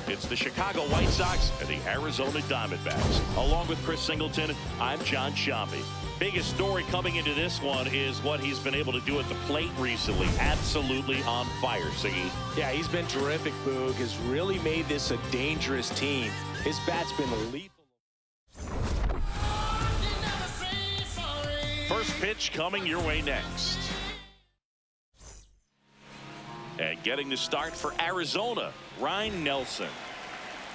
It's the Chicago White Sox and the Arizona Diamondbacks. Along with Chris Singleton, I'm John Shambi. Biggest story coming into this one is what he's been able to do at the plate recently. Absolutely on fire, Siggy. Yeah, he's been terrific, Boog. Has really made this a dangerous team. His bat's been lethal. First pitch coming your way next. And getting the start for Arizona, Ryan Nelson.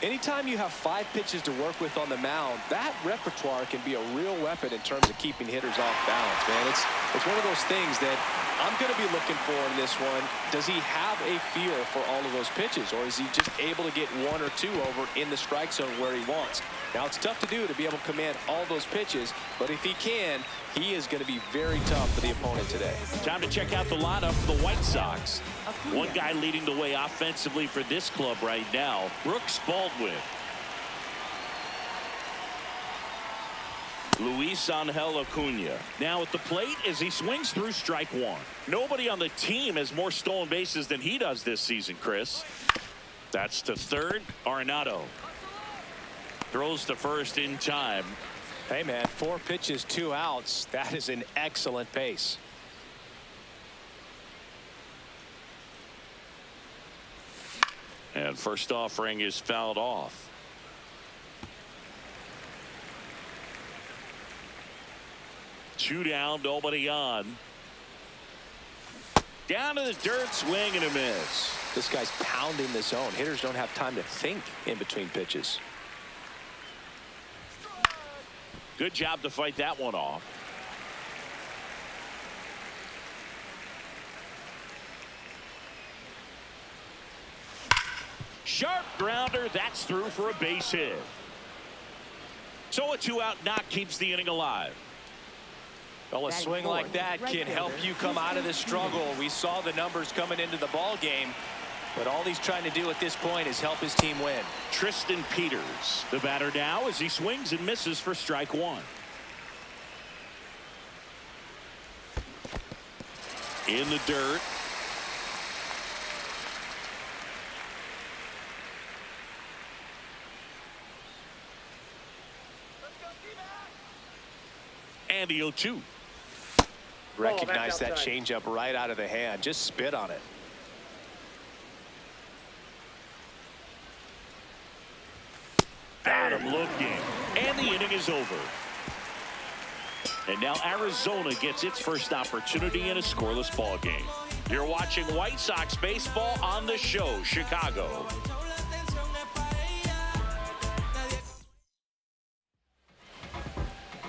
Anytime you have 5 pitches to work with on the mound, that repertoire can be a real weapon in terms of keeping hitters off balance, man. It's one of those things that I'm going to be looking for in this one. Does he have a feel for all of those pitches, or is he just able to get 1 or 2 over in the strike zone where he wants? Now, it's tough to do to be able to command all those pitches, but if he can, he is going to be very tough for the opponent today. Time to check out the lineup for the White Sox. One guy leading the way offensively for this club right now, Brooks Baldwin. Luis Angel Acuna now at the plate as he swings through strike 1. Nobody on the team has more stolen bases than he does this season, Chris. That's to third. Arenado throws to first in time. Hey, man, 4 pitches, 2 outs. That is an excellent pace. And first offering is fouled off. Two down, nobody on. Down to the dirt, swing and a miss. This guy's pounding the zone. Hitters don't have time to think in between pitches. Good job to fight that one off. Sharp grounder, that's through for a base hit. So a 2-out knock keeps the inning alive. Well, a swing like that can help you come out of this struggle. We saw the numbers coming into the ball game, but all he's trying to do at this point is help his team win. Tristan Peters, the batter now, as he swings and misses for strike 1. In the dirt. And the 0-2. Recognize that changeup right out of the hand. Just spit on it. Got him looking. And the inning is over. And now Arizona gets its first opportunity in a scoreless ball game. You're watching White Sox baseball on the show, Chicago.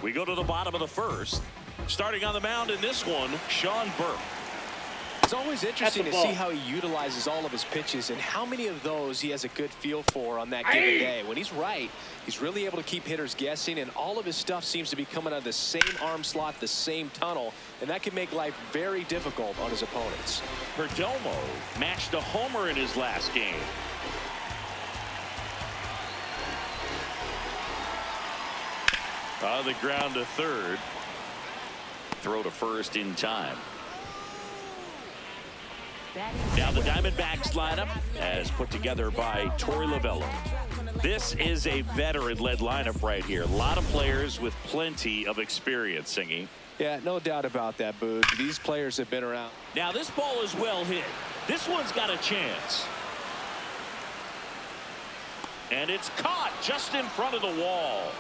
We go to the bottom of the first. Starting on the mound in this one, Sean Burke. It's always interesting to see how he utilizes all of his pitches and how many of those he has a good feel for on that given day. When he's right, he's really able to keep hitters guessing, and all of his stuff seems to be coming out of the same arm slot, the same tunnel, and that can make life very difficult on his opponents. Perdomo matched a homer in his last game. On the ground to third. Throw to first in time. Now the Diamondbacks lineup as put together by Torey Lovullo. This is a veteran-led lineup right here. A lot of players with plenty of experience, Singy. Yeah, no doubt about that, Boog. These players have been around. Now this ball is well hit. This one's got a chance. And it's caught just in front of the wall.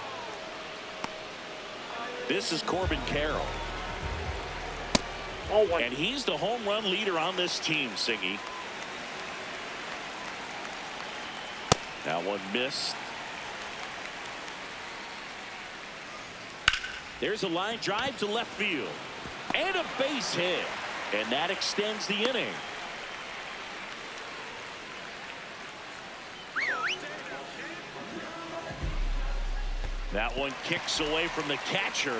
This is Corbin Carroll. And he's the home run leader on this team, Singy. That one missed. There's a line drive to left field. And a base hit. And that extends the inning. That one kicks away from the catcher.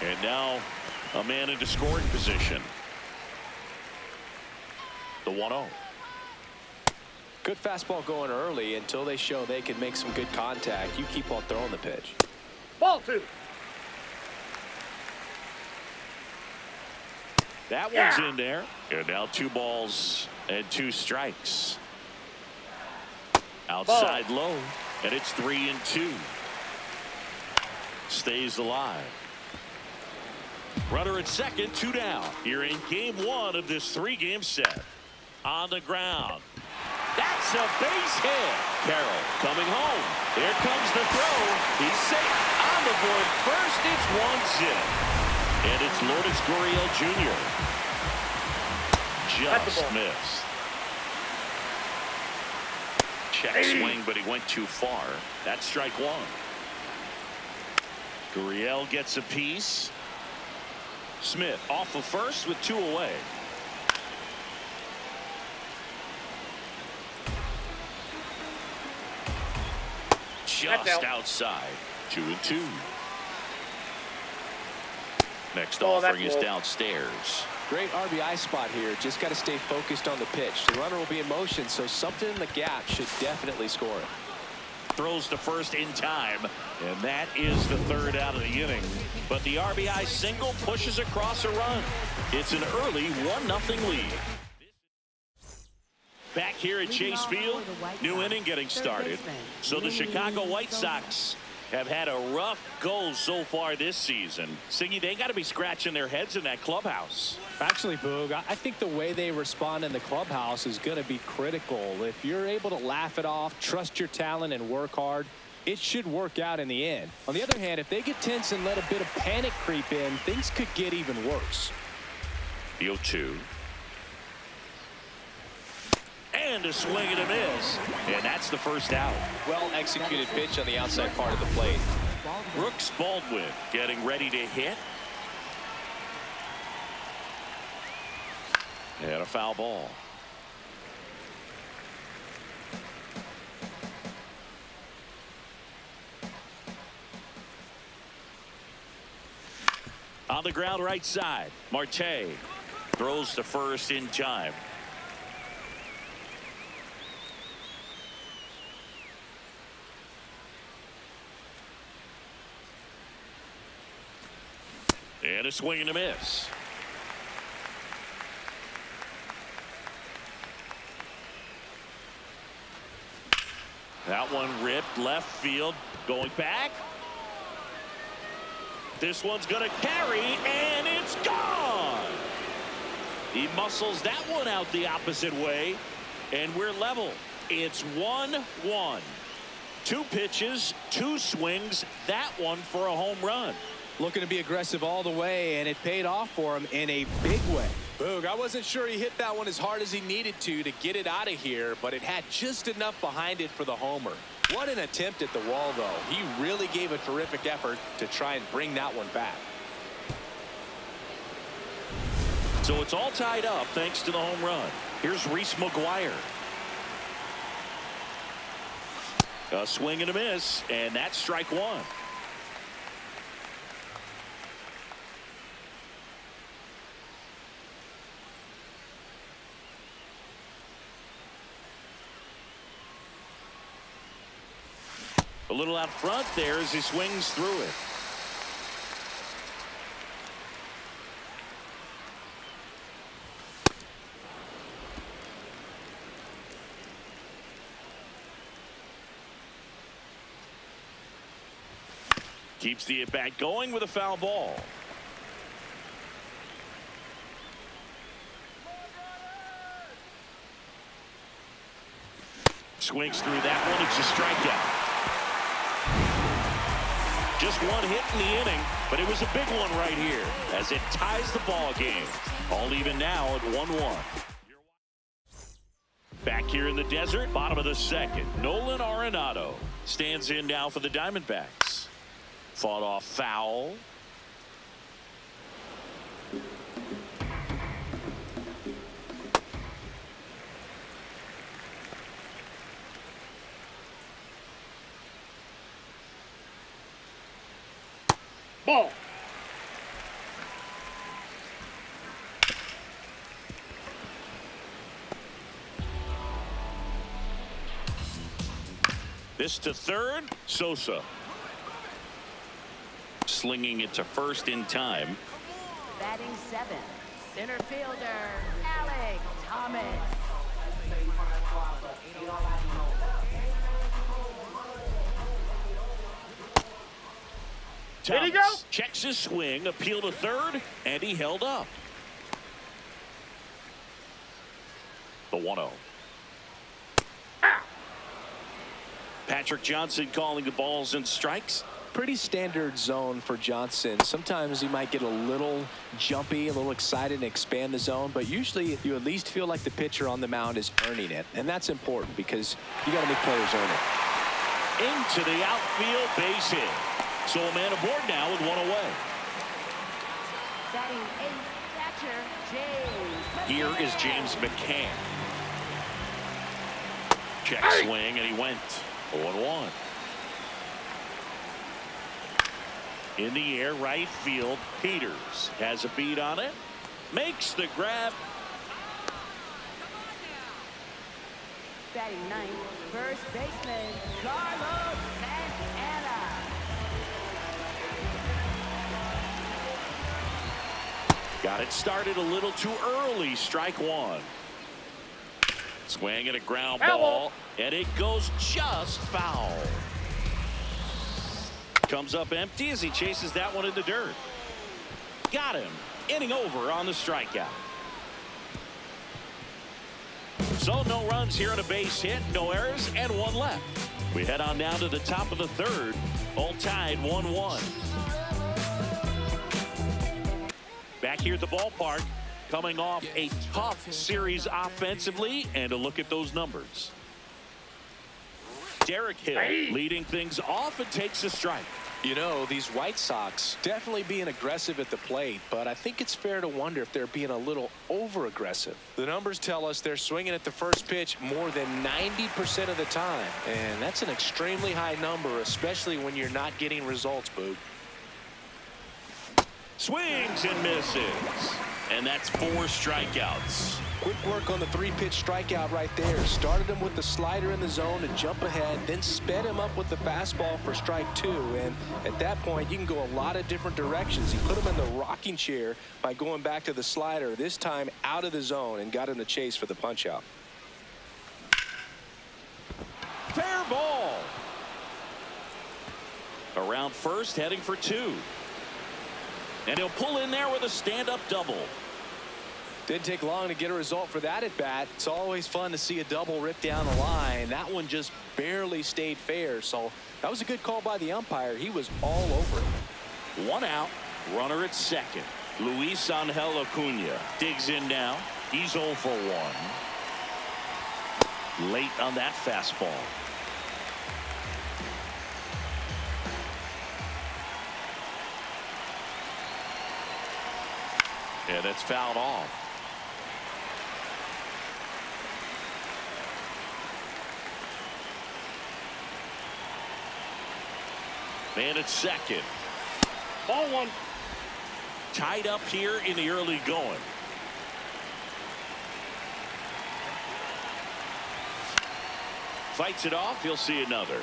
And now a man into scoring position. The 1-0. Good fastball going early until they show they can make some good contact. You keep on throwing the pitch. Ball 2. That one's in there. And now 2 balls and 2 strikes. Outside low, and it's 3-2. Stays alive. Runner at second, 2 down. You're in game 1 of this 3-game set. On the ground. That's a base hit. Carroll coming home. Here comes the throw. He's safe on the board first. It's 1-0. And it's Lourdes Gurriel Jr. Just missed. Check swing, but he went too far. That's strike 1. Gurriel gets a piece. Smith off of first with 2 away. Just outside. 2-2. Next offering is downstairs. Great RBI spot here. Just got to stay focused on the pitch. The runner will be in motion, so something in the gap should definitely score it. Throws to first in time, and that is the 3rd out of the inning. But the RBI single pushes across a run. It's an early 1-0 lead. Back here at Chase Field, new inning getting started. So the Chicago White Sox have had a rough go so far this season. Siggy, they got to be scratching their heads in that clubhouse. Actually, Boog, I think the way they respond in the clubhouse is going to be critical. If you're able to laugh it off, trust your talent, and work hard, it should work out in the end. On the other hand, if they get tense and let a bit of panic creep in, things could get even worse. The 0-2. And a swing and a miss. And that's the first out. Well executed pitch on the outside part of the plate. Brooks Baldwin getting ready to hit. And a foul ball. On the ground right side. Marte throws to first in time. And a swing and a miss. That one ripped left field. Going back. This one's going to carry, and it's gone. He muscles that one out the opposite way, and we're level. It's 1-1. 2 pitches, 2 swings. That one for a home run. Looking to be aggressive all the way, and it paid off for him in a big way. Boog, I wasn't sure he hit that one as hard as he needed to get it out of here, but it had just enough behind it for the homer. What an attempt at the wall, though. He really gave a terrific effort to try and bring that one back. So it's all tied up thanks to the home run. Here's Reese McGuire. A swing and a miss, and that's strike 1. A little out front there as he swings through it. Keeps the at-bat going with a foul ball. Swings through that one. It's a strikeout. Just one hit in the inning, but it was a big one right here as it ties the ball game. All even now at 1-1. Back here in the desert, bottom of the 2nd. Nolan Arenado stands in now for the Diamondbacks. Fought off foul. Ball. This to third. Sosa. Slinging it to first in time. Batting 7, Center fielder, Alex Thomas. Thomas he go. Checks his swing, appeal to third, and he held up. The 1-0. Patrick Johnson calling the balls and strikes. Pretty standard zone for Johnson. Sometimes he might get a little jumpy, a little excited and expand the zone, but usually you at least feel like the pitcher on the mound is earning it, and that's important because you got to make players earn it. Into the outfield, base hit. So a man aboard now with one away. Batting eighth, catcher James. Here is James McCann. Check swing, and he went 0-1. In the air, right field. Peters has a beat on it. Makes the grab. Batting ninth, first baseman Carlos Santana. Got it started a little too early. Strike one. Swing and a ground ball, and it goes just foul. Comes up empty as he chases that one in the dirt. Got him. Inning over on the strikeout. So no runs here on a base hit, no errors, and one left. We head on down to the top of the third. All tied 1-1. Back here at the ballpark, coming off a tough series offensively, and a look at those numbers. Derek Hill leading things off and takes a strike. You know, these White Sox definitely being aggressive at the plate, but I think it's fair to wonder if they're being a little over-aggressive. The numbers tell us they're swinging at the first pitch more than 90% of the time, and that's an extremely high number, especially when you're not getting results, Boog. Swings and misses. And that's 4 strikeouts. Quick work on the 3-pitch strikeout right there. Started him with the slider in the zone to jump ahead, then sped him up with the fastball for strike 2. And at that point, you can go a lot of different directions. He put him in the rocking chair by going back to the slider, this time out of the zone, and got him to chase for the punch out. Fair ball. Around first, heading for 2. And he'll pull in there with a stand-up double. Didn't take long to get a result for that at bat. It's always fun to see a double rip down the line. That one just barely stayed fair, so that was a good call by the umpire. He was all over it. 1 out, runner at second. Luis Angel Acuna digs in now. He's 0 for 1. Late on that fastball. And it's fouled off. Man at second. Ball 1. Tied up here in the early going. Fights it off. He'll see another.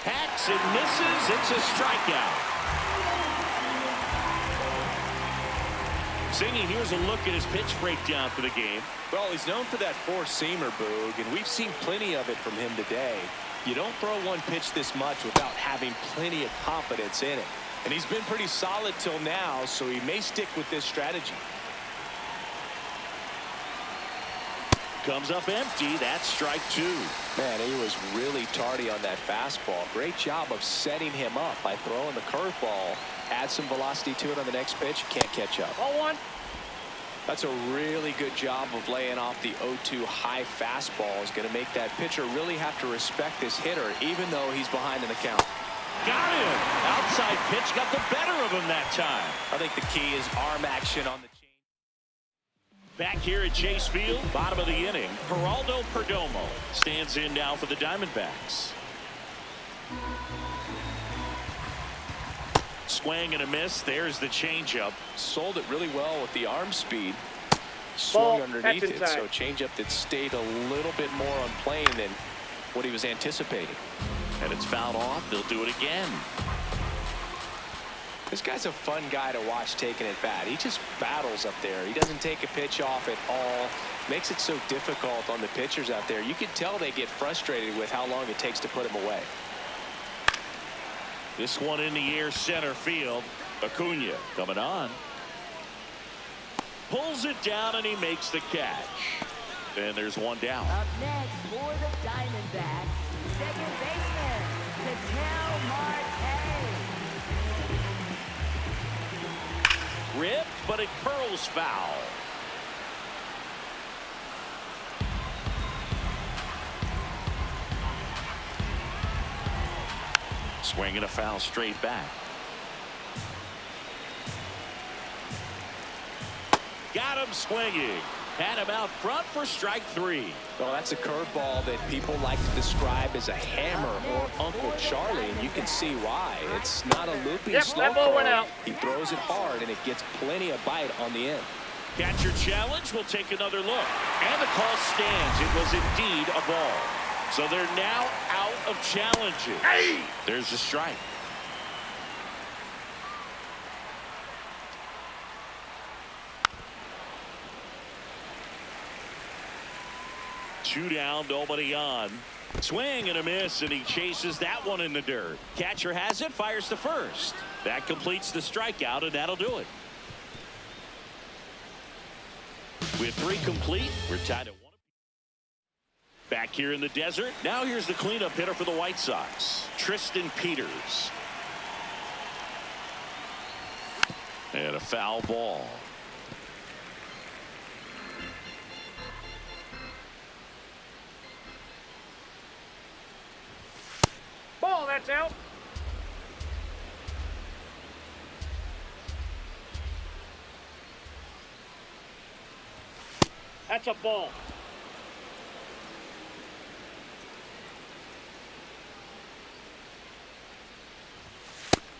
Hacks and misses. It's a strikeout. Singing, here's a look at his pitch breakdown for the game. Well, he's known for that four-seamer, Boog, and we've seen plenty of it from him today. You don't throw one pitch this much without having plenty of confidence in it. And he's been pretty solid till now, so he may stick with this strategy. Comes up empty. That's strike 2. Man, he was really tardy on that fastball. Great job of setting him up by throwing the curveball. Add some velocity to it on the next pitch. Can't catch up. Ball 1. That's a really good job of laying off the 0-2 high fastball. Is going to make that pitcher really have to respect this hitter, even though he's behind in the count. Got him. Outside pitch got the better of him that time. I think the key is arm action on the change. Back here at Chase Field, bottom of the inning, Geraldo Perdomo stands in now for the Diamondbacks. Swing and a miss. There's the changeup. Sold it really well with the arm speed. Swung Ball, underneath it, time. so changeup that stayed a little bit more on plane than what he was anticipating. And it's fouled off. They'll do it again. This guy's a fun guy to watch taking it bat. He just battles up there. He doesn't take a pitch off at all. Makes it so difficult on the pitchers out there. You can tell they get frustrated with how long it takes to put him away. This one in the air, center field. Acuna coming on. Pulls it down and he makes the catch. And there's one down. Up next for the Diamondbacks, second baseman, Ketel Marte. Ripped, but it curls foul. Swinging a foul straight back. Got him swinging. Had him out front for strike 3. Well, that's a curveball that people like to describe as a hammer or Uncle Charlie, and you can see why. It's not a looping slow curve. He throws it hard, and it gets plenty of bite on the end. Catcher challenge. We'll take another look. And the call stands. It was indeed a ball. So they're now out of challenges. Hey! There's a strike. Two down, nobody on. Swing and a miss, and he chases that one in the dirt. Catcher has it, fires to first. That completes the strikeout, and that'll do it. With 3 complete, we're tied at 1. Back here in the desert. Now here's the cleanup hitter for the White Sox, Tristan Peters. And a foul ball. Ball, that's out. That's a ball.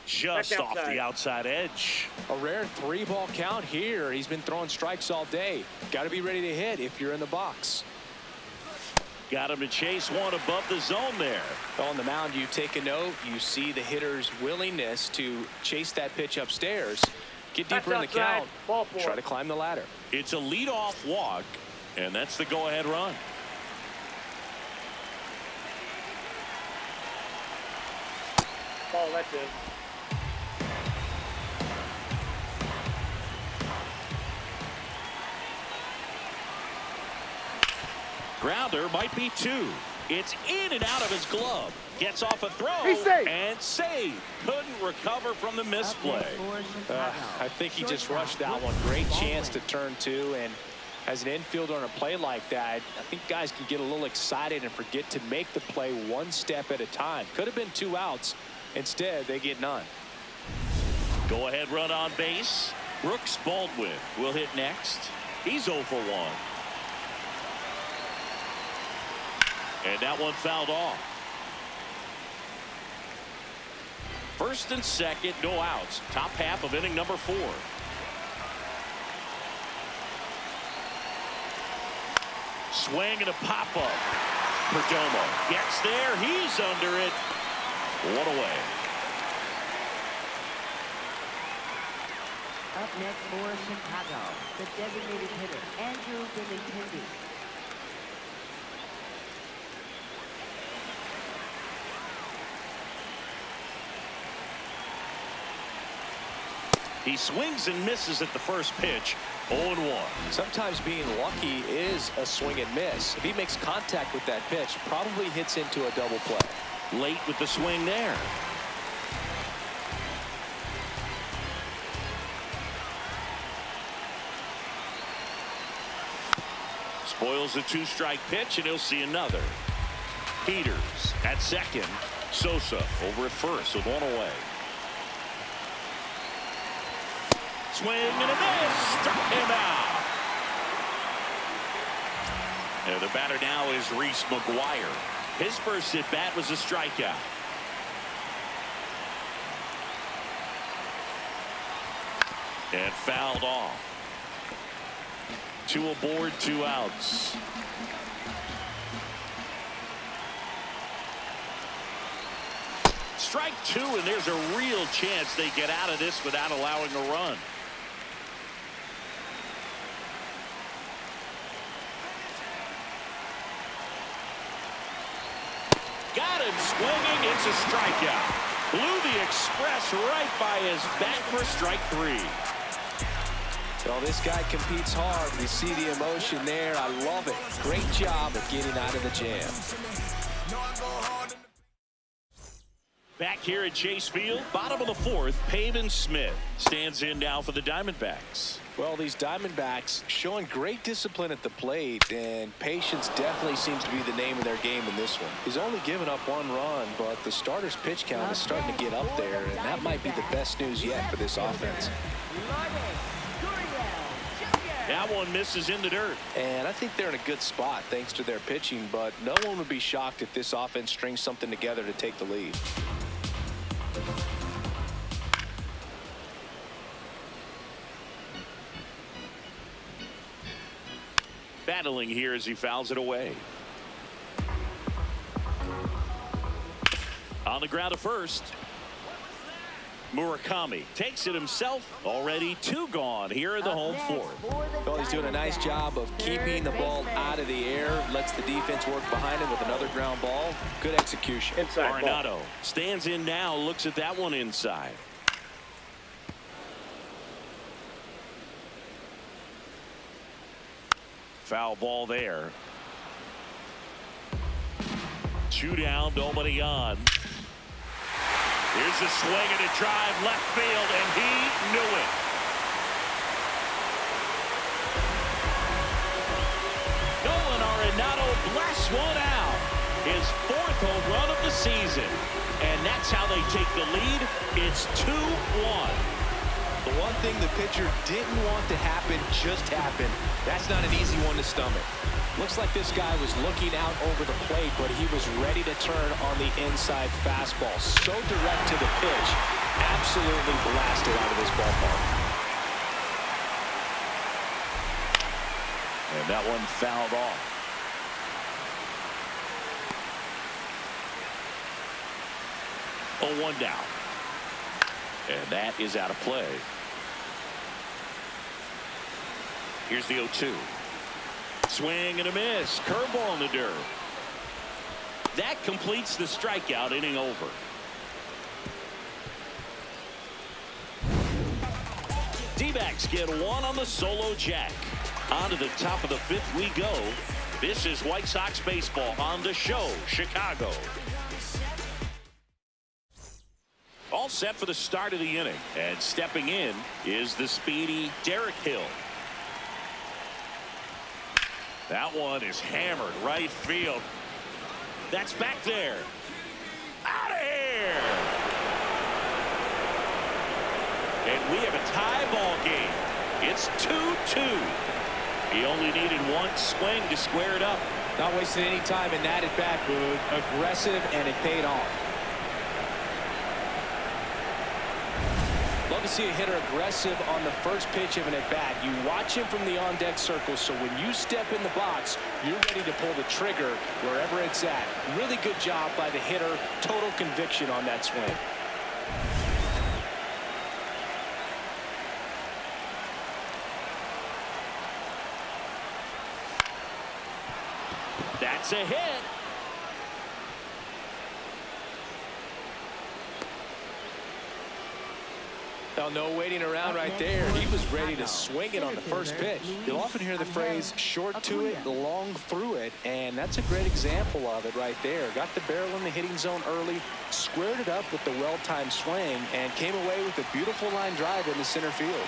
Just off the outside edge. A rare 3-ball count here. He's been throwing strikes all day. Got to be ready to hit if you're in the box. Got him to chase one above the zone there. On the mound, you take a note. You see the hitter's willingness to chase that pitch upstairs. Get deeper in the count. Try to climb the ladder. It's a leadoff walk, and that's the go-ahead run. Ball, that's it. Grounder might be 2. It's in and out of his glove. Gets off a throw and saved. Couldn't recover from the misplay. I think he just rushed that one. Great chance to turn 2, and as an infielder on a play like that, I think guys can get a little excited and forget to make the play one step at a time. Could have been 2 outs. Instead, they get none. Go ahead run on base. Brooks Baldwin will hit next. He's 0 for 1. And that one fouled off. First and second, no outs. Top half of inning number 4. Swing and a pop-up. Perdomo gets there. He's under it. 1 away. Up next for Chicago, the designated hitter, Andrew Benintendi. He swings and misses at the first pitch. 0-1. Sometimes being lucky is a swing and miss. If he makes contact with that pitch, probably hits into a double play. Late with the swing there. Spoils a 2-strike pitch, and he'll see another. Peters at second. Sosa over at first with 1 away. Swing and a miss. Struck him out. And the batter now is Reese McGuire. His first at bat was a strikeout. And fouled off. 2 aboard, 2 outs. Strike two, and there's a real chance they get out of this without allowing a run. Got him swinging. It's a strikeout. Blew the express right by his back for strike three. Well, this guy competes hard. We see the emotion there. I love it. Great job of getting out of the jam. Back here at Chase Field, bottom of the fourth, Pavin Smith stands in now for the Diamondbacks. Well, these Diamondbacks showing great discipline at the plate, and patience definitely seems to be the name of their game in this one. He's only given up one run, but the starter's pitch count is starting to get up there, and that might be the best news yet for this offense. That one misses in the dirt. And I think they're in a good spot thanks to their pitching, but no one would be shocked if this offense strings something together to take the lead. Battling here as he fouls it away. On the ground at first. Murakami takes it himself. Already two gone here in the home fourth. Well, he's doing a nice job of keeping the ball out of the air. Lets the defense work behind him with another ground ball. Good execution. Inside ball. Arenado stands in now. Looks at that one inside. Foul ball there. Two down, nobody on. Here's a swing and a drive left field, and he knew it. Nolan Arenado blasts one out. His fourth home run of the season. And that's how they take the lead. It's 2-1. The one thing the pitcher didn't want to happen just happened. That's not an easy one to stomach. Looks like this guy was looking out over the plate, but he was ready to turn on the inside fastball. So direct to the pitch. Absolutely blasted out of this ballpark. And that one fouled off. Oh, 1 down. And that is out of play. Here's the 0-2. Swing and a miss. Curveball in the dirt. That completes the strikeout. Inning over. D-backs get one on the solo jack. On to the top of the fifth we go. This is White Sox baseball on the show, Chicago. All set for the start of the inning. And stepping in is the speedy Derek Hill. That one is hammered right field. That's back there. Out of here. And we have a tie ball game. It's 2-2. He only needed one swing to square it up. Not wasting any time in that at bat, Boog. Aggressive, and it paid off. Love to see a hitter aggressive on the first pitch of an at-bat. You watch him from the on-deck circle, so when you step in the box, you're ready to pull the trigger wherever it's at. Really good job by the hitter. Total conviction on that swing. That's a hit. Well, no waiting around right there. He was ready to swing it on the first pitch. You'll often hear the phrase short to it, long through it, and that's a great example of it right there. Got the barrel in the hitting zone early, squared it up with the well-timed swing, and came away with a beautiful line drive in the center field.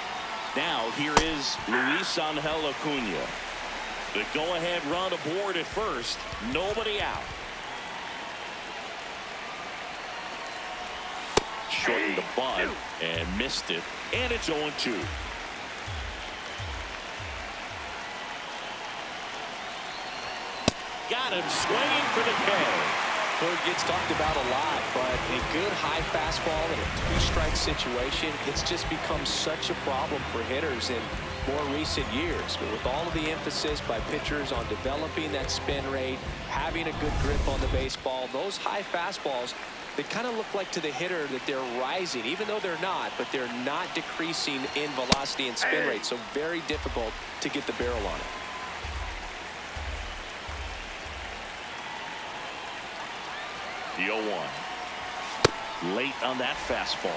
Now here is Luis Angel Acuna. The go-ahead run aboard at first. Nobody out. Shortened the bunt and missed it. And it's 0-2. Got him swinging for the K. It gets talked about a lot, but a good high fastball in a two-strike situation, it's just become such a problem for hitters in more recent years. But with all of the emphasis by pitchers on developing that spin rate, having a good grip on the baseball, those high fastballs they kind of look like to the hitter that they're rising, even though they're not, but they're not decreasing in velocity and spin rate, so very difficult to get the barrel on it. The 0-1. Late on that fastball.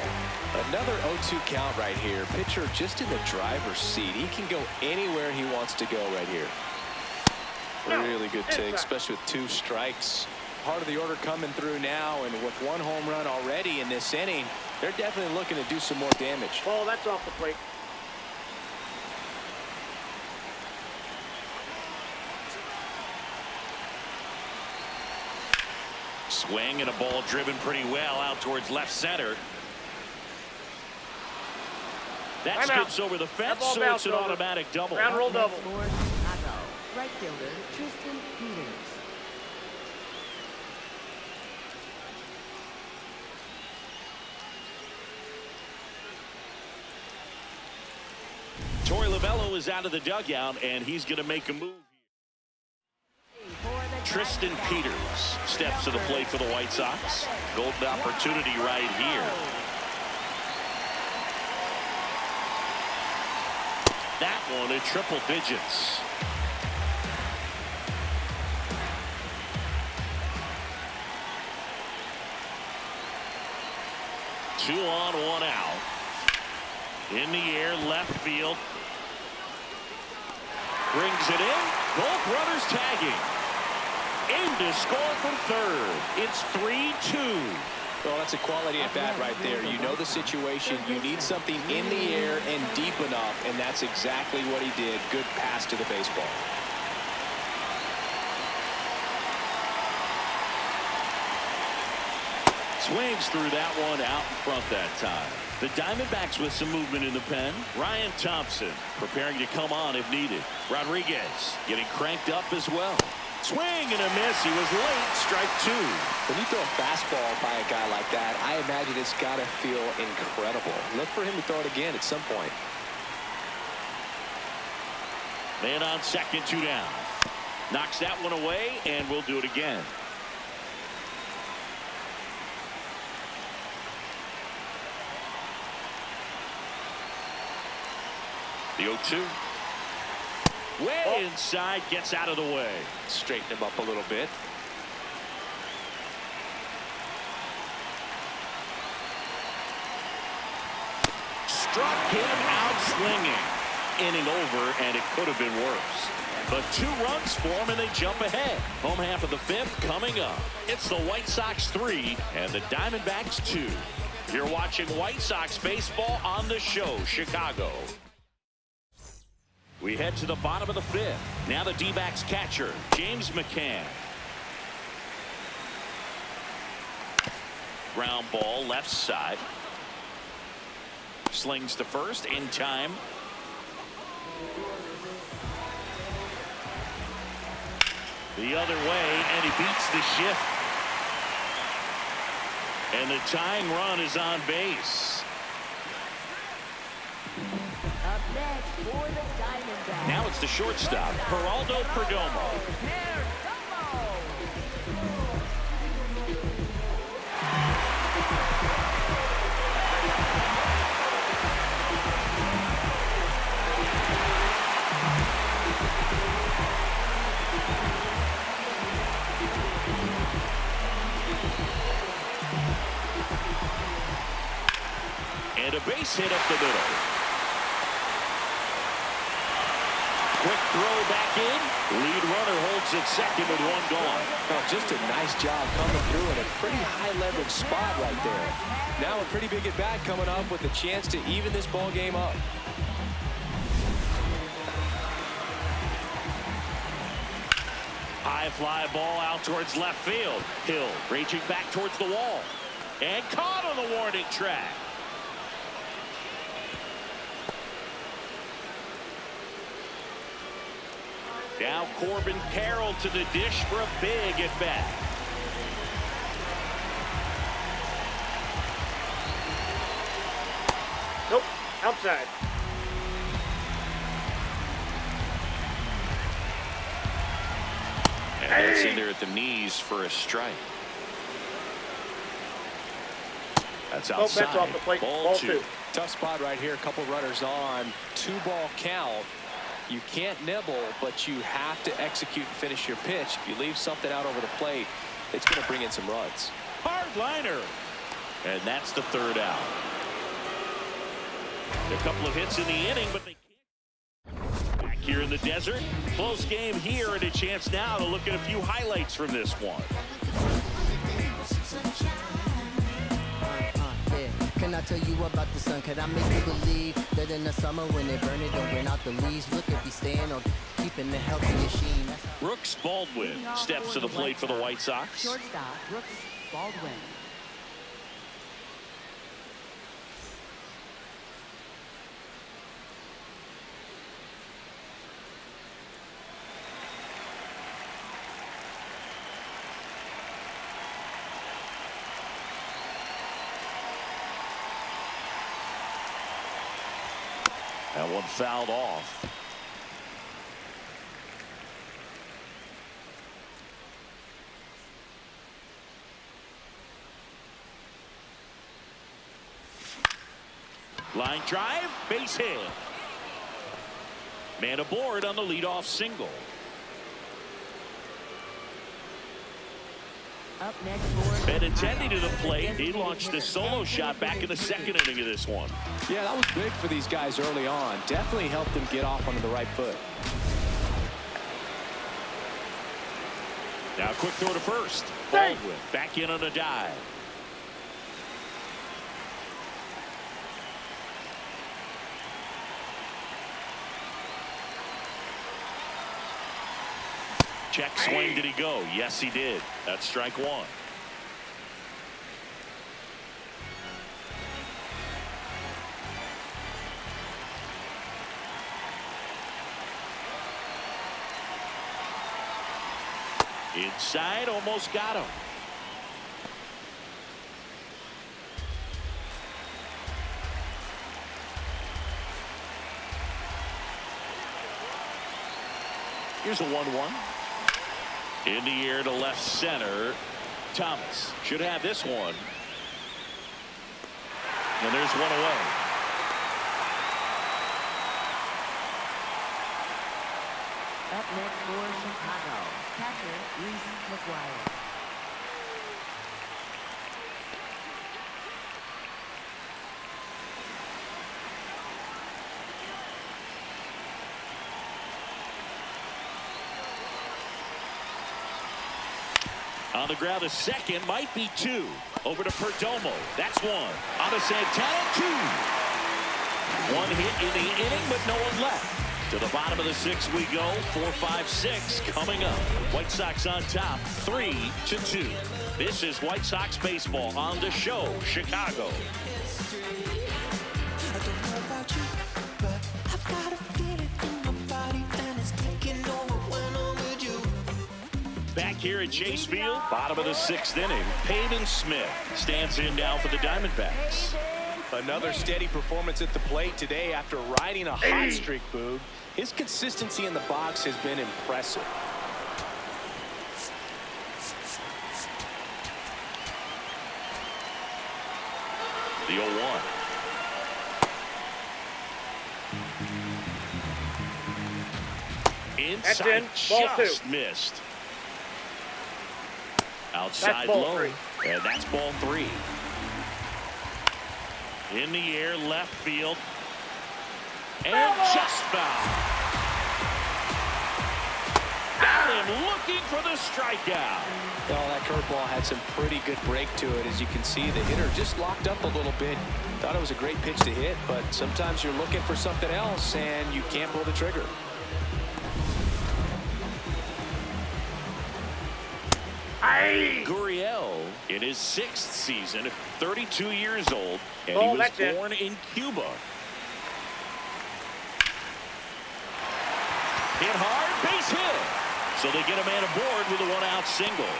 Another 0-2 count right here. Pitcher just in the driver's seat. He can go anywhere he wants to go right here. Really good take, especially with 2 strikes. Part of the order coming through now, and with 1 home run already in this inning, they're definitely looking to do some more damage. Ball, that's off the plate. Swing and a ball driven pretty well out towards left center. That skips over the fence, so it's an automatic double. Ground roll double. For Chicago, right fielder Tristan Peters. Torey Lovullo is out of the dugout, and he's going to make a move. Tristan Peters steps to the plate for the White Sox. Golden opportunity right here. That one in triple digits. Two on, 1 out. In the air, left field. Brings it in. Both runners tagging. Aimed to score from third. It's 3-2. Well, that's a quality at bat right there. You know the situation. You need something in the air and deep enough, and that's exactly what he did. Good pass to the baseball. Swings through that one out in front that time. The Diamondbacks with some movement in the pen. Ryan Thompson preparing to come on if needed. Rodriguez getting cranked up as well. Swing and a miss. He was late. Strike 2. When you throw a fastball by a guy like that, I imagine it's got to feel incredible. Look for him to throw it again at some point. Man on second, 2 down. Knocks that one away, and we'll do it again. The 0-2. Way inside, gets out of the way. Straighten him up a little bit. Struck him out swinging. Inning over, and it could have been worse. But 2 runs for him, and they jump ahead. Home half of the 5th coming up. It's the White Sox 3 and the Diamondbacks 2. You're watching White Sox baseball on the show, Chicago. We head to the bottom of the 5th. Now the D-backs catcher, James McCann. Ground ball left side. Slings to first in time. The other way, and he beats the shift. And the tying run is on base. Up next for the Diamondbacks. Now it's the shortstop, Geraldo Perdomo. And a base hit up the middle. Quick throw back in. Lead runner holds at second with 1 gone. Oh, just a nice job coming through in a pretty high leverage spot right there. Now a pretty big at bat coming up with a chance to even this ball game up. High fly ball out towards left field. Hill reaching back towards the wall. And caught on the warning track. Now Corbin Carroll to the dish for a big at bat. Nope, outside. And that's in there at the knees for a strike. That's No pitch outside. off the plate. Ball Ball two. two. Tough spot right here. A couple runners on. 2-ball count. You can't nibble, but you have to execute and finish your pitch. If you leave something out over the plate, it's going to bring in some runs. Hard liner. And that's the third out. A couple of hits in the inning, but they can't. Back here in the desert. Close game here, and a chance now to look at a few highlights from this one. Can I tell you about the sun? Can I make you believe that in the summer when they burn it, don't burn out the leaves? Look at me staying on keeping the healthy machine. Brooks Baldwin steps to the plate for the White Sox. Shortstop, Brooks Baldwin. That one fouled off. Line drive, base hit. Man aboard on the leadoff single. Up next for Benintendi to the plate. He launched a solo shot back in the second inning of this one. Yeah, that was big for these guys early on. Definitely helped them get off onto the right foot. Now quick throw to first. Baldwin back in on a dive. Check swing, did he go? Yes, he did. That's strike one. Inside, almost got him. Here's a 1-1. In the air to left center. Thomas should have this one. And there's one away. Up next for Chicago, catcher Reese McGuire. On the ground, a second, might be two. Over to Perdomo. That's one. On to Santana, two. One hit in the inning, but no one left. To the bottom of the sixth we go. 4-5-6 coming up. White Sox on top, 3-2. This is White Sox baseball on the show, Chicago. Back here at Chase Field, bottom of the sixth inning, Pavin Smith stands in now for the Diamondbacks. Another steady performance at the plate today after riding a hot streak, Boog. His consistency in the box has been impressive. The 0-1. Inside, just missed. Outside low, and that's ball three. In the air, left field, and just foul. Got him looking for the strikeout. Well, that curveball had some pretty good break to it. As you can see, the hitter just locked up a little bit. Thought it was a great pitch to hit, but sometimes you're looking for something else, and you can't pull the trigger. Gurriel in his sixth season, 32 years old, and he was born in Cuba. Hit hard, base hit. So they get a man aboard with a one-out single.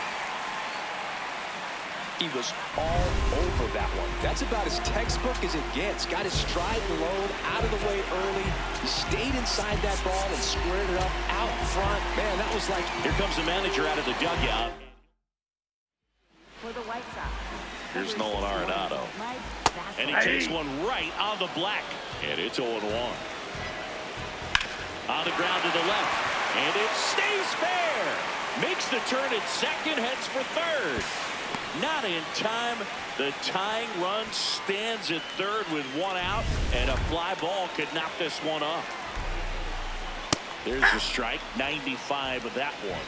He was all over that one. That's about as textbook as it gets. Got his stride and load out of the way early. He stayed inside that ball and squared it up out front. Man, that was like... Here comes the manager out of the dugout. For the White Sox, Here's Nolan Arenado. And he takes one right on the black. And it's 0-1. On the ground to the left. And it stays fair. Makes the turn at second, heads for third. Not in time. The tying run stands at third with one out. And a fly ball could knock this one off. There's a strike. 95 of that one.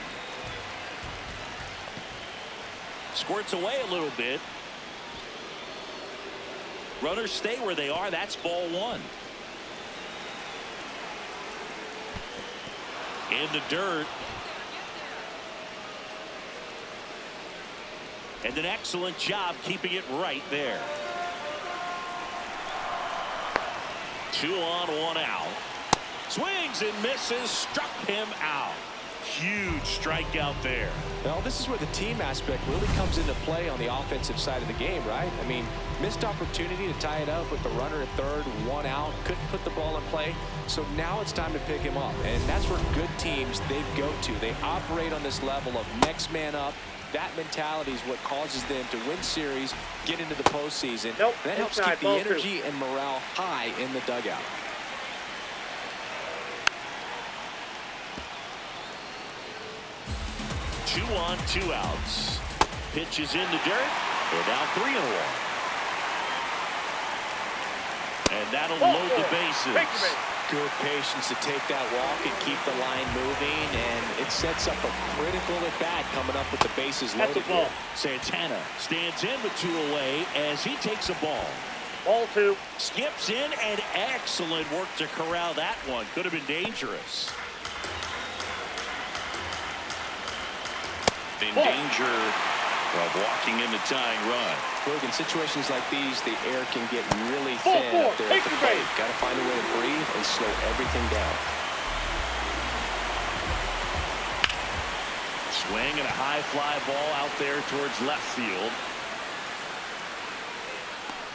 Squirts away a little bit. Runners stay where they are. That's ball one. In the dirt. And an excellent job keeping it right there. 2 on, 1 out. Swings and misses. Struck him out. Huge strikeout there. Well, this is where the team aspect really comes into play on the offensive side of the game, right? I mean, missed opportunity to tie it up with the runner at third, 1 out, couldn't put the ball in play. So now it's time to pick him up. And that's where good teams, they go to. They operate on this level of next man up. That mentality is what causes them to win series, get into the postseason. That helps keep the energy and morale high in the dugout. Two on, 2 outs. Pitch is in the dirt. They're now 3-1. And that'll load the bases. Good patience to take that walk and keep the line moving, and it sets up a critical at bat coming up with the bases loaded. That's a ball. Santana stands in with 2 away as he takes a ball. Ball 2. Skips in, and excellent work to corral that one. Could have been dangerous. In danger of walking in the tying run. Look, in situations like these, the air can get really thin up there at the plate. Got to find a way to breathe and slow everything down. Swing and a high fly ball out there towards left field.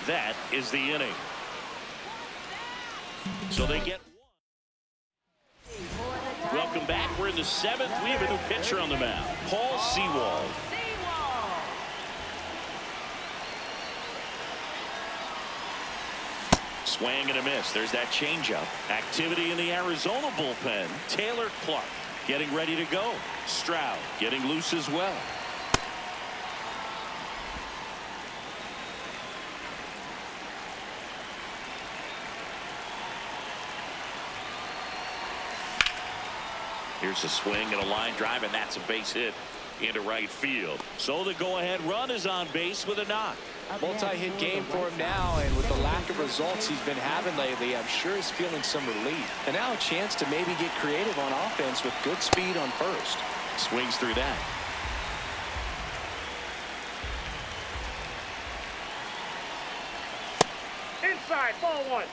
That is the inning. So they get one. Welcome back. We're in the 7th. We have a new pitcher on the mound, Paul Sewald. Swing and a miss. There's that changeup. Activity in the Arizona bullpen. Taylor Clark getting ready to go. Stroud getting loose as well. Here's a swing and a line drive, and that's a base hit into right field. So the go-ahead run is on base with a knock. Multi-hit game for him now, and with the lack of results he's been having lately, I'm sure he's feeling some relief. And now a chance to maybe get creative on offense with good speed on first. Swings through that. Inside, ball 1.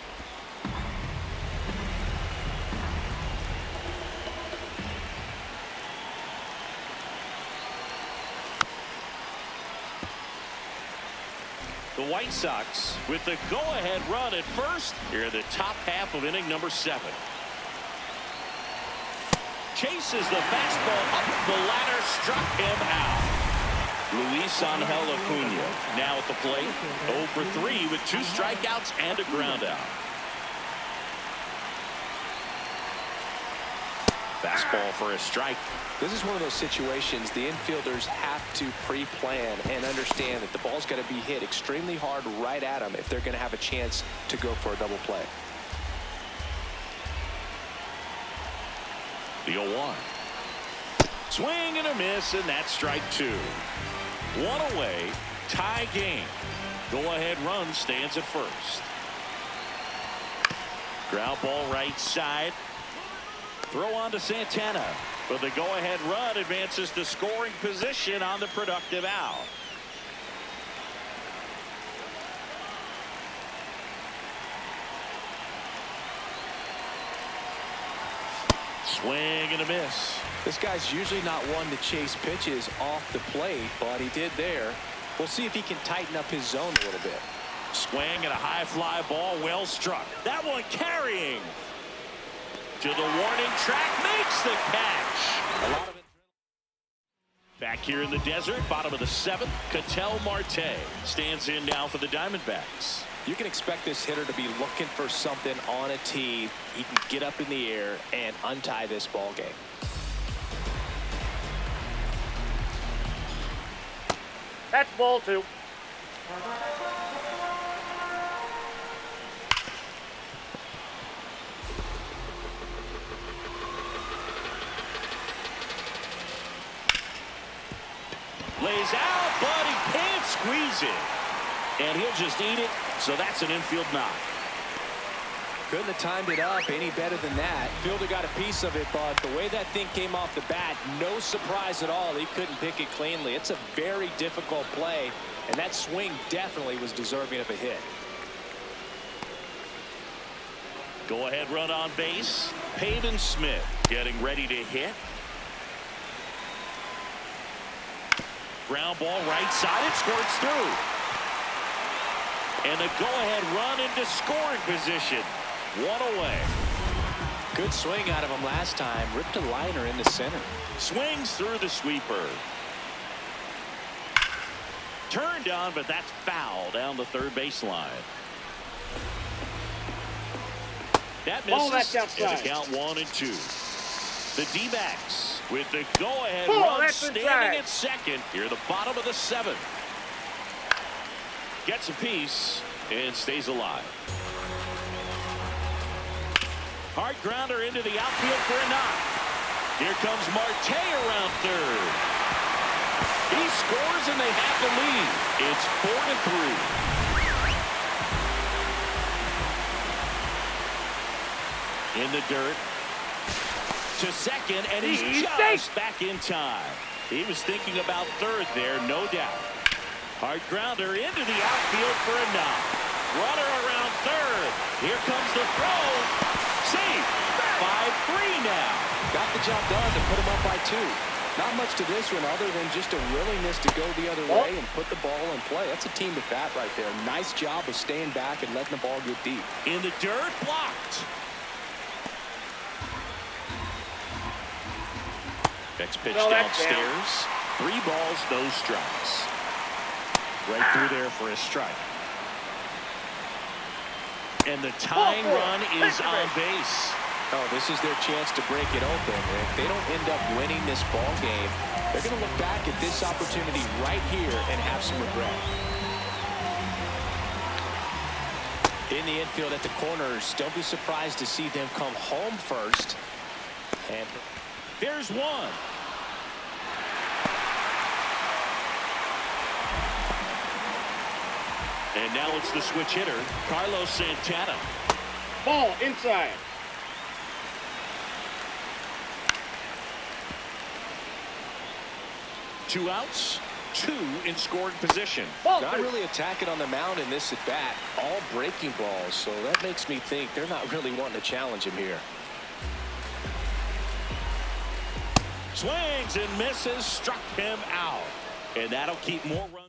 The White Sox with the go-ahead run at first here in the top half of inning number 7. Chases the fastball up the ladder, struck him out. Luis Angel Acuna now at the plate, 0 for 3 with 2 strikeouts and a ground out. Fastball for a strike. This is one of those situations the infielders have to pre-plan and understand that the ball's got to be hit extremely hard right at them if they're going to have a chance to go for a double play. The 0-1. Swing and a miss, and that's strike 2. 1 away, tie game. Go-ahead run stands at first. Ground ball right side. Throw on to Santana. But the go-ahead run advances to scoring position on the productive out. Swing and a miss. This guy's usually not one to chase pitches off the plate, but he did there. We'll see if he can tighten up his zone a little bit. Swing and a high fly ball, well struck. That one carrying to the warning track, makes the catch. A lot of it. Back here in the desert, bottom of the 7th, Ketel Marte stands in now for the Diamondbacks. You can expect this hitter to be looking for something on a tee. He can get up in the air and untie this ball game. That's ball 2. Lays out, but he can't squeeze it. And he'll just eat it, so that's an infield knock. Couldn't have timed it up any better than that. Fielder got a piece of it, but the way that thing came off the bat, no surprise at all. He couldn't pick it cleanly. It's a very difficult play, and that swing definitely was deserving of a hit. Go ahead run on base. Pavin Smith getting ready to hit. Ground ball right side. It squirts through. And the go-ahead run into scoring position. 1 away. Good swing out of him last time. Ripped a liner in the center. Swings through the sweeper. Turned on, but that's foul down the third baseline. That misses. And the count 1-2. The D-backs with the go-ahead run standing at second. Here at the bottom of the 7th. Gets a piece and stays alive. Hard grounder into the outfield for a knock. Here comes Marte around third. He scores and they have the lead. It's 4-3. In the dirt. To second, and he's just back in time. He was thinking about third there, no doubt. Hard grounder into the outfield for a knock. Runner around third. Here comes the throw. Safe. 5-3 now. Got the job done to put him up by 2. Not much to this one other than just a willingness to go the other way and put the ball in play. That's a team at bat right there. Nice job of staying back and letting the ball get deep. In the dirt, blocked. Next pitch downstairs. 3 balls, no strikes. Right through there for a strike. And the tying run is on base. Oh, this is their chance to break it open. If they don't end up winning this ball game, they're going to look back at this opportunity right here and have some regret. In the infield at the corners, don't be surprised to see them come home first. And there's one. And now it's the switch hitter, Carlos Santana. Ball inside. Two outs, 2 in scoring position. Not really attacking on the mound in this at bat. All breaking balls, so that makes me think they're not really wanting to challenge him here. Swings and misses, struck him out. And that'll keep more runs.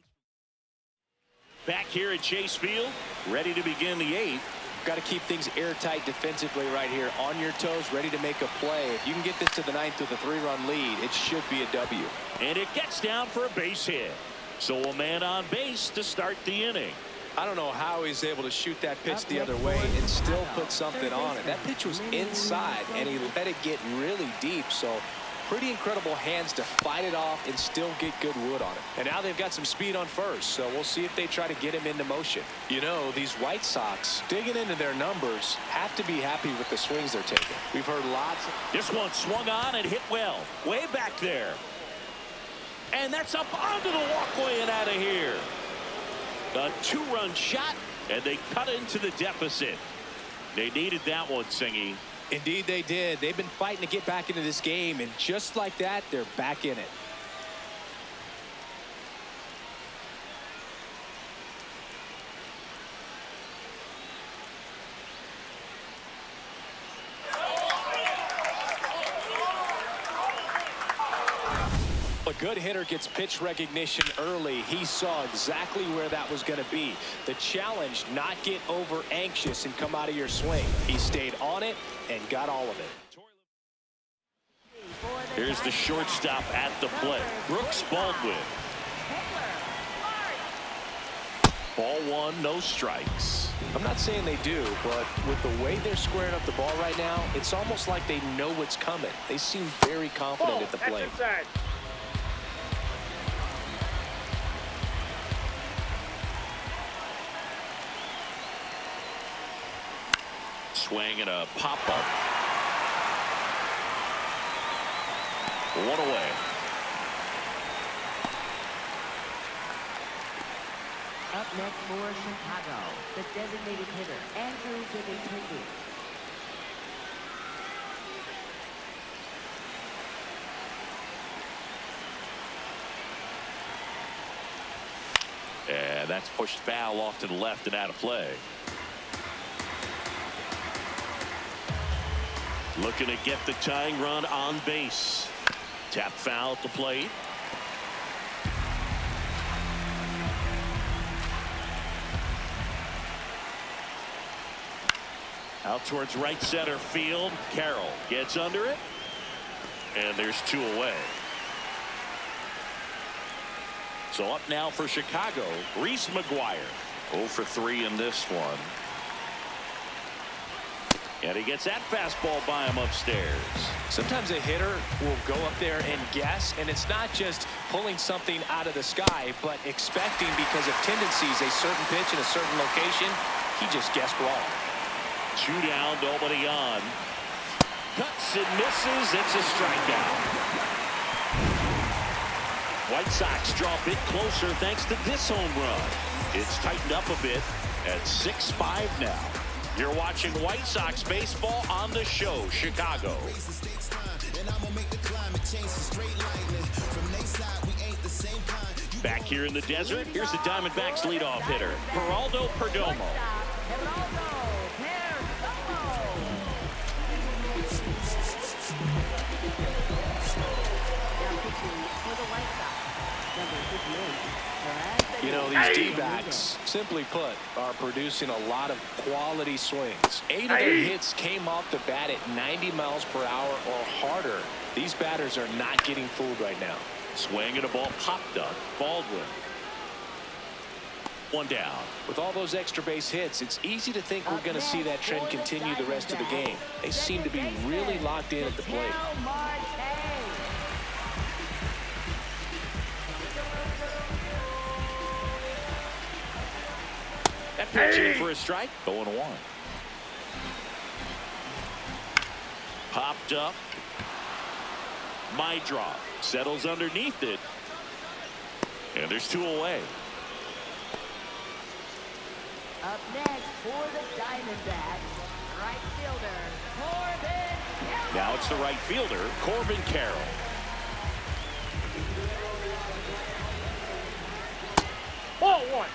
Back here at Chase Field, ready to begin the 8th. Got to keep things airtight defensively right here. On your toes, ready to make a play. If you can get this to the 9th with a 3-run lead, it should be a W. And it gets down for a base hit. So a man on base to start the inning. I don't know how he's able to shoot that pitch the other way and still put something on it. That pitch was inside, and he let it get really deep. So pretty incredible hands to fight it off and still get good wood on it. And now they've got some speed on first, so we'll see if they try to get him into motion. You know, these White Sox, digging into their numbers, have to be happy with the swings they're taking. We've heard lots. This one swung on and hit well, way back there. And that's up onto the walkway and out of here. A 2-run shot, and they cut into the deficit. They needed that one, Singy. Indeed they did. They've been fighting to get back into this game, and just like that, they're back in it. A good hitter gets pitch recognition early. He saw exactly where that was going to be. The challenge, not get over anxious and come out of your swing. He stayed on it and got all of it. For Here's the shortstop at the plate. Brooks Baldwin. Ball one, no strikes. I'm not saying they do, but with the way they're squaring up the ball right now, it's almost like they know what's coming. They seem very confident at the plate. Inside. Swing and a pop-up. One away. Up next for Chicago, the designated hitter, Andrew Benintendi. And that's pushed foul off to the left and out of play. Looking to get the tying run on base. Tap foul at the plate. Out towards right center field. Carroll gets under it. And there's two away. So up now for Chicago, Reese McGuire. 0 for 3 in this one. And he gets that fastball by him upstairs. Sometimes a hitter will go up there and guess, and it's not just pulling something out of the sky, but expecting because of tendencies a certain pitch in a certain location. He just guessed wrong. 2 down, nobody on. Cuts and misses. It's a strikeout. White Sox draw a bit closer thanks to this home run. It's tightened up a bit at 6-5 now. You're watching White Sox baseball on the show, Chicago. Back here in the desert, here's the Diamondbacks leadoff hitter, Geraldo Perdomo. You know, these D-backs, simply put, are producing a lot of quality swings. 8 of their hits came off the bat at 90 miles per hour or harder. These batters are not getting fooled right now. Swing and a ball popped up. Baldwin. 1 down. With all those extra base hits, it's easy to think we're going to see that trend continue the rest of the game. They seem to be really locked in at the plate. That pitch in for a strike. 0-1. Popped up. My drop settles underneath it. And there's 2 away. Up next for the Diamondbacks, right fielder, Corbin Carroll. Now it's the right fielder, Corbin Carroll. Ball 1.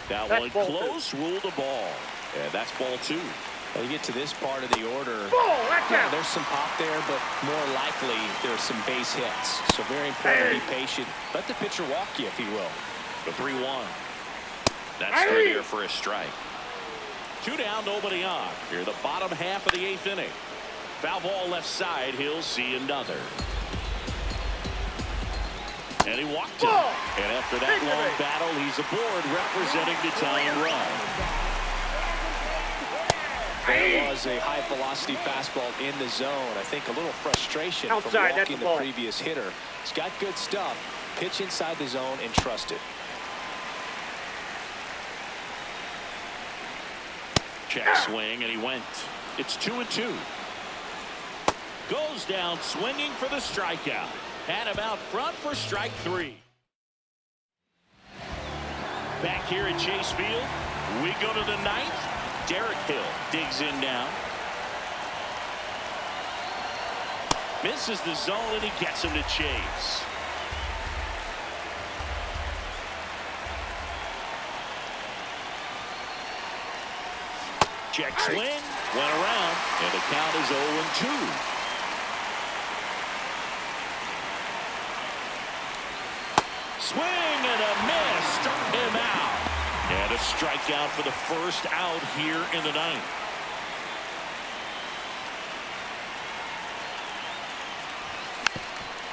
That That's one ball close, ruled a ball. And that's ball 2. When you get to this part of the order, there's some pop there, but more likely there's some base hits. So very important to be patient. Let the pitcher walk you, if he will. The 3-1. That's 3 here for a strike. 2 down, nobody on. Here, the bottom half of the 8th inning. Foul ball left side. He'll see another. And he walked him. And after that long battle, he's aboard representing the tying run. There was a high-velocity fastball in the zone. I think a little frustration from walking the previous hitter. He's got good stuff. Pitch inside the zone and trust it. Check swing, and he went. It's 2-2. Goes down swinging for the strikeout. Had him out front for strike 3. Back here at Chase Field, we go to the 9th. Derek Hill digs in now. Misses the zone, and he gets him to chase. Check swing, went around, and the count is 0-2. Swing and a miss, struck him out. And a strikeout for the first out here in the 9th.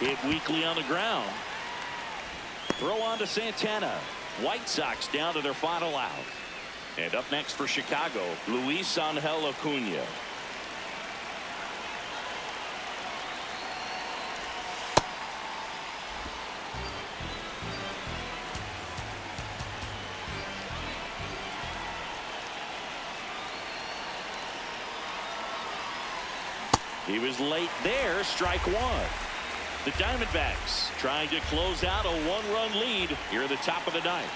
Hit weakly on the ground. Throw on to Santana. White Sox down to their final out. And up next for Chicago, Luis Angel Acuna. He was late there, strike one. The Diamondbacks trying to close out a one-run lead here at the top of the ninth.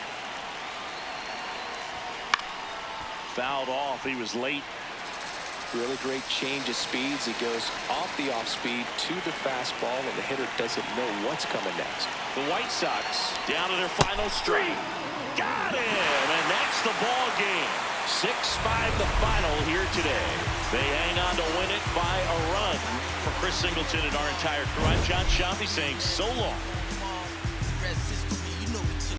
Fouled off. He was late. Really great change of speeds. He goes off the off-speed to the fastball, and the hitter doesn't know what's coming next. The White Sox down to their final string. Got him, and that's the ball game. 6-5 the final here today. They hang on to win it by a run. For Chris Singleton and our entire crew, I'm John Sciambi saying so long.